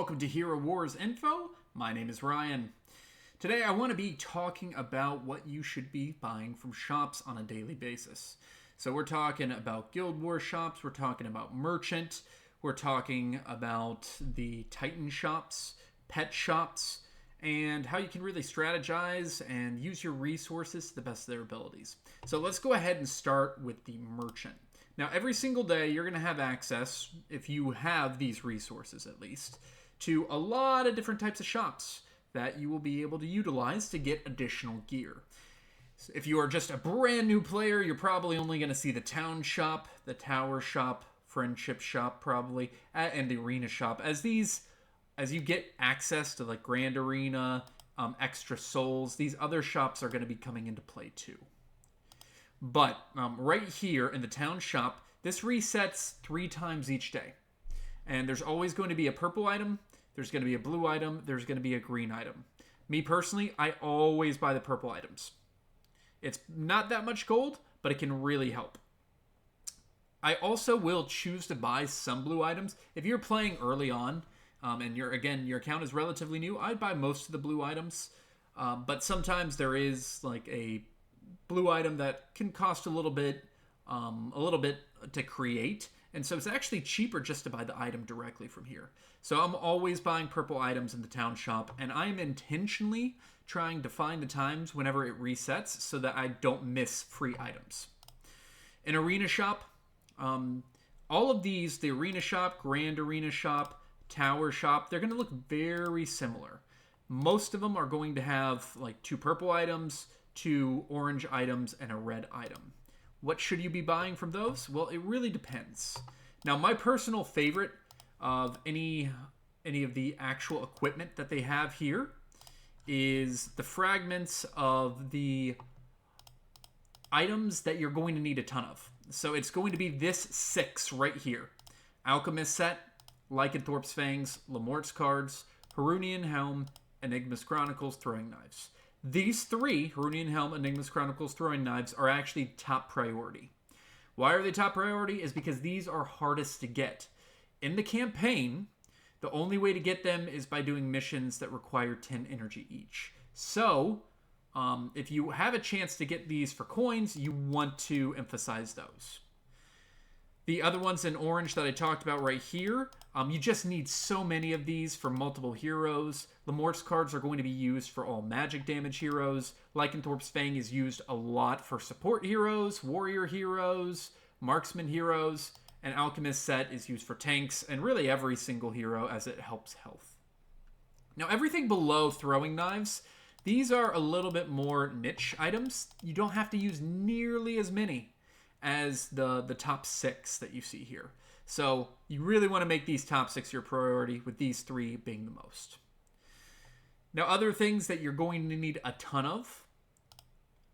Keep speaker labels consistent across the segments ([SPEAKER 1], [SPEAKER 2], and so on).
[SPEAKER 1] welcome to Hero Wars Info. My name is Ryan. Today I want to be talking about what you should be buying from shops on a daily basis. So we're talking about Guild Wars shops, we're talking about Merchant, we're talking about the Titan shops, pet shops, and how you can really strategize and use your resources to the best of their abilities. So let's go ahead and start with the Merchant. Now, every single day, you're going to have access, if you have these resources at least, to a lot of different types of shops that you will be able to utilize to get additional gear. So if you are just a brand new player, you're probably only going to see the town shop, the tower shop, friendship shop probably, and the arena shop. As you get access to like Grand Arena, Extra Souls, these other shops are going to be coming into play too. But right here in the town shop, this resets 3 times each day. And there's always going to be a purple item, there's going to be a blue item, there's going to be a green item. Me personally, I always buy the purple items. It's not that much gold, but it can really help. I also will choose to buy some blue items. If you're playing early on, and your account is relatively new, I'd buy most of the blue items. But sometimes there is like a blue item that can cost a little bit to create, and so it's actually cheaper just to buy the item directly from here. So I'm always buying purple items in the town shop, and I'm intentionally trying to find the times whenever it resets so that I don't miss free items. An arena shop, all of these, the arena shop, grand arena shop, tower shop, they're going to look very similar. Most of them are going to have like 2 purple items, 2 orange items, and a red item. What should you be buying from those? Well, it really depends. Now, my personal favorite of any of the actual equipment that they have here is the fragments of the items that you're going to need a ton of. So it's going to be this 6 right here. Alchemist set, Lycanthrope's Fangs, Lamort's Cards, Harunian Helm, Enigma's Chronicles, Throwing Knives. These 3, Harunian Helm, Enigma's Chronicles, Throwing Knives, are actually top priority. Why are they top priority? Is because these are hardest to get. In the campaign, the only way to get them is by doing missions that require 10 energy each. So, if you have a chance to get these for coins, you want to emphasize those. The other ones in orange that I talked about right here, you just need so many of these for multiple heroes. Lamort's cards are going to be used for all magic damage heroes. Lycanthrope's Fang is used a lot for support heroes, warrior heroes, marksman heroes, and Alchemist set is used for tanks and really every single hero as it helps health. Now everything below throwing knives, these are a little bit more niche items. You don't have to use nearly as many as the top 6 that you see here. So you really want to make these top 6 your priority, with these 3 being the most. Now, other things that you're going to need a ton of: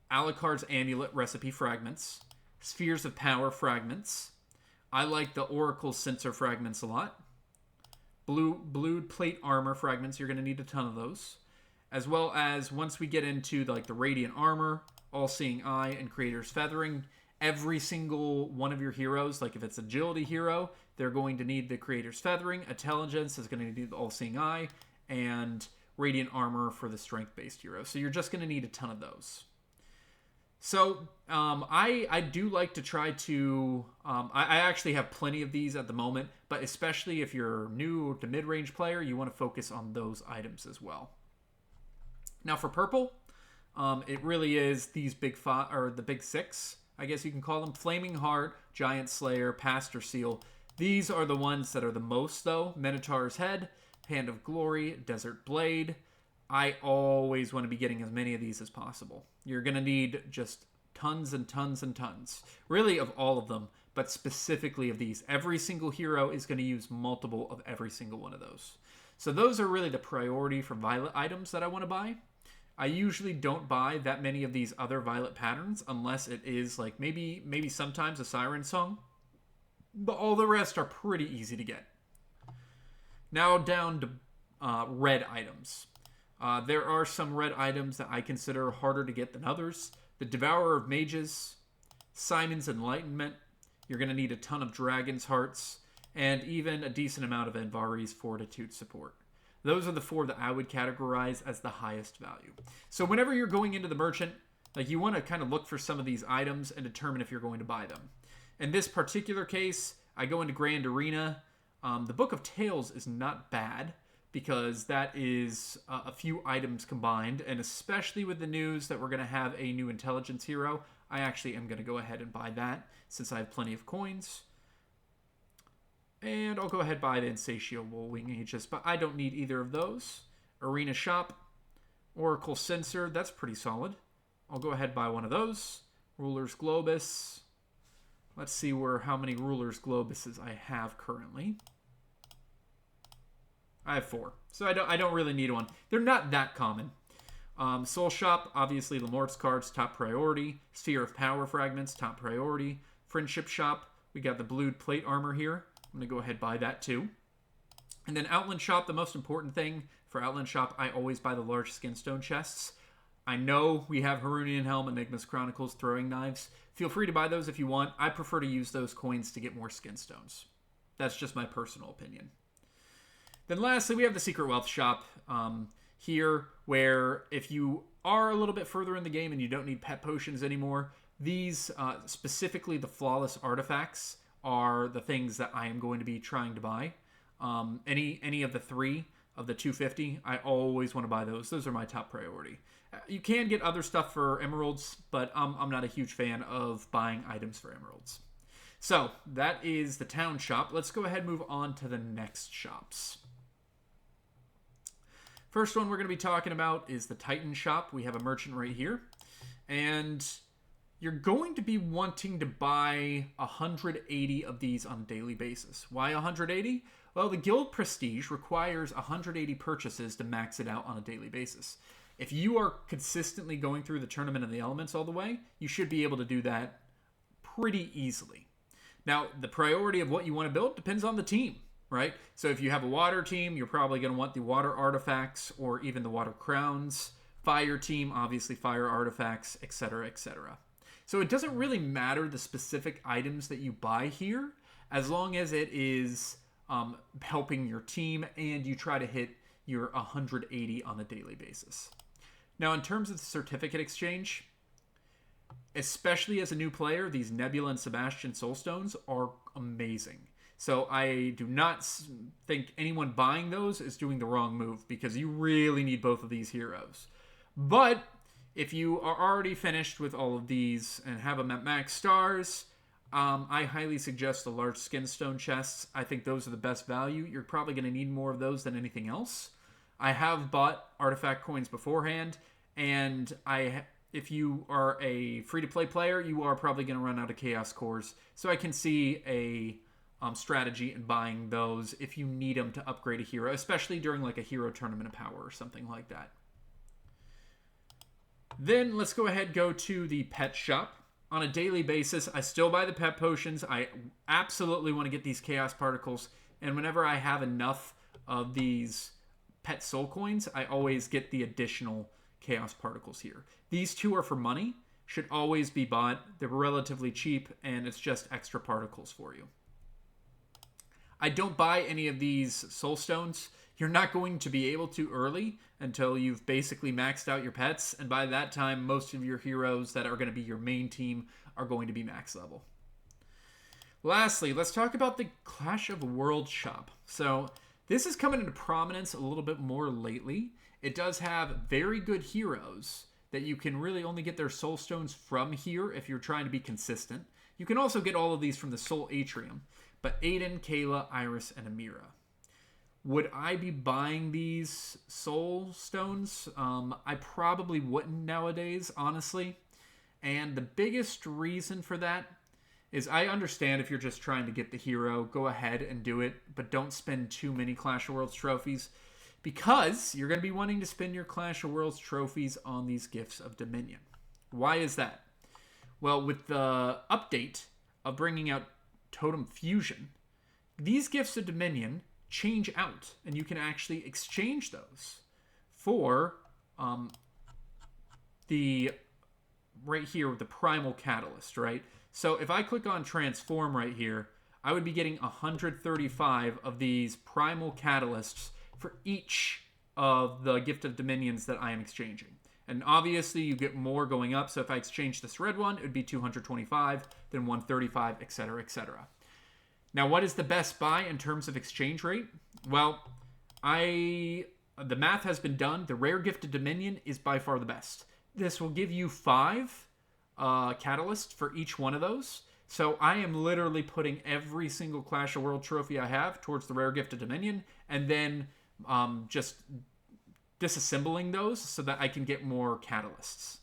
[SPEAKER 1] Alucard's Amulet Recipe Fragments, Spheres of Power Fragments. I like the Oracle Sensor Fragments a lot. Blue Plate Armor Fragments, you're going to need a ton of those. As well as, once we get into the Radiant Armor, All-Seeing Eye, and Creator's Feathering, every single one of your heroes, like if it's Agility hero, they're going to need the Creator's Feathering. Intelligence is going to need the All-Seeing Eye, and Radiant Armor for the Strength-based hero. So you're just going to need a ton of those. So I do like to try to... I actually have plenty of these at the moment, but especially if you're new to mid-range player, you want to focus on those items as well. Now for purple, it really is these the big 6. I guess you can call them: Flaming Heart, Giant Slayer, Pastor Seal. These are the ones that are the most, though. Minotaur's Head, Hand of Glory, Desert Blade. I always want to be getting as many of these as possible. You're going to need just tons and tons and tons. Really, of all of them, but specifically of these. Every single hero is going to use multiple of every single one of those. So those are really the priority for violet items that I want to buy. I usually don't buy that many of these other violet patterns unless it is like maybe sometimes a Siren Song. But all the rest are pretty easy to get. Now down to red items. There are some red items that I consider harder to get than others. The Devourer of Mages, Simon's Enlightenment. You're going to need a ton of Dragon's Hearts, and even a decent amount of Anvari's Fortitude support. Those are the 4 that I would categorize as the highest value. So whenever you're going into the merchant, like, you want to kind of look for some of these items and determine if you're going to buy them. In this particular case, I go into Grand Arena. The Book of Tales is not bad because that is a few items combined, and especially with the news that we're going to have a new intelligence hero, I actually am going to go ahead and buy that since I have plenty of coins. And I'll go ahead and buy the Insatiable Wing Aegis, but I don't need either of those. Arena Shop, Oracle Sensor, that's pretty solid. I'll go ahead and buy one of those. Ruler's Globus. Let's see how many Ruler's Globuses I have currently. I have 4, so I don't really need one. They're not that common. Soul Shop, obviously Lamort's cards, top priority. Sphere of Power Fragments, top priority. Friendship Shop, we got the blued plate armor here. I'm going to go ahead and buy that too. And then Outland Shop, the most important thing for Outland Shop, I always buy the large Skinstone chests. I know we have Harunian Helm, Enigma's Chronicles, Throwing Knives. Feel free to buy those if you want. I prefer to use those coins to get more Skinstones. That's just my personal opinion. Then lastly, we have the Secret Wealth Shop here, where if you are a little bit further in the game and you don't need pet potions anymore, these, specifically the Flawless Artifacts, are the things that I am going to be trying to buy. Any of the 3 of the 250, I always want to buy those. Those are my top priority. You can get other stuff for emeralds, but I'm not a huge fan of buying items for emeralds. So that is the town shop. Let's go ahead and move on to the next shops. First one we're going to be talking about is the Titan shop. We have a merchant right here. And you're going to be wanting to buy 180 of these on a daily basis. Why 180? Well, the guild prestige requires 180 purchases to max it out on a daily basis. If you are consistently going through the Tournament of the Elements all the way, you should be able to do that pretty easily. Now, the priority of what you want to build depends on the team, right? So if you have a water team, you're probably going to want the water artifacts or even the water crowns. Fire team, obviously fire artifacts, etc., etc. So it doesn't really matter the specific items that you buy here, as long as it is helping your team and you try to hit your 180 on a daily basis. Now, in terms of the certificate exchange, especially as a new player, these Nebula and Sebastian Soulstones are amazing. So I do not think anyone buying those is doing the wrong move, because you really need both of these heroes. But if you are already finished with all of these and have them at max stars, I highly suggest the large Skinstone chests. I think those are the best value. You're probably going to need more of those than anything else. I have bought artifact coins beforehand, and if you are a free-to-play player, you are probably going to run out of Chaos Cores. So I can see a strategy in buying those if you need them to upgrade a hero, especially during like a hero tournament of power or something like that. Then let's go ahead and go to the pet shop. On a daily basis, I still buy the pet potions. I absolutely want to get these chaos particles. And whenever I have enough of these pet soul coins, I always get the additional chaos particles here. These 2 are for money, should always be bought. They're relatively cheap, and it's just extra particles for you. I don't buy any of these soul stones. You're not going to be able to early until you've basically maxed out your pets, and by that time, most of your heroes that are going to be your main team are going to be max level. Lastly, let's talk about the Clash of Worlds shop. So this is coming into prominence a little bit more lately. It does have very good heroes that you can really only get their soul stones from here if you're trying to be consistent. You can also get all of these from the Soul Atrium, but Aiden, Kayla, Iris, and Amira. Would I be buying these soul stones? I probably wouldn't nowadays, honestly. And the biggest reason for that is I understand if you're just trying to get the hero, go ahead and do it, but don't spend too many Clash of Worlds trophies, because you're going to be wanting to spend your Clash of Worlds trophies on these Gifts of Dominion. Why is that? Well, with the update of bringing out Totem Fusion, these Gifts of Dominion change out, and you can actually exchange those for the right here with the Primal Catalyst, right? So if I click on Transform right here, I would be getting 135 of these Primal Catalysts for each of the Gift of Dominions that I am exchanging. And obviously, you get more going up. So if I exchange this red one, it would be 225, then 135, etc., etc. Now, what is the best buy in terms of exchange rate? Well, the math has been done. The rare Gift of Dominion is by far the best. This will give you 5 catalysts for each one of those. So I am literally putting every single Clash of World trophy I have towards the rare Gift of Dominion, and then just disassembling those so that I can get more catalysts.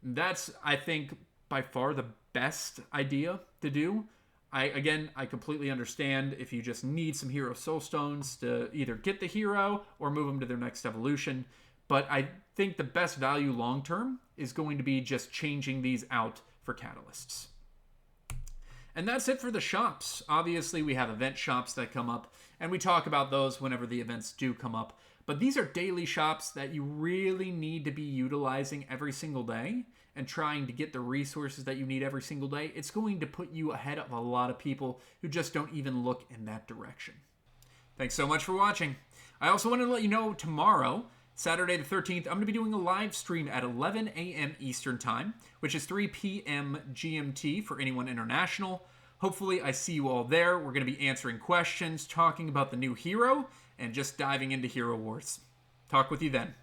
[SPEAKER 1] That's, I think, by far the best idea to do. I completely understand if you just need some hero soul stones to either get the hero or move them to their next evolution. But I think the best value long term is going to be just changing these out for catalysts. And that's it for the shops. Obviously, we have event shops that come up, and we talk about those whenever the events do come up. But these are daily shops that you really need to be utilizing every single day and trying to get the resources that you need every single day. It's going to put you ahead of a lot of people who just don't even look in that direction. Thanks so much for watching. I also wanted to let you know tomorrow, Saturday the 13th, I'm going to be doing a live stream at 11 a.m. Eastern Time, which is 3 p.m. GMT for anyone international. Hopefully I see you all there. We're going to be answering questions, talking about the new hero, and just diving into Hero Wars. Talk with you then.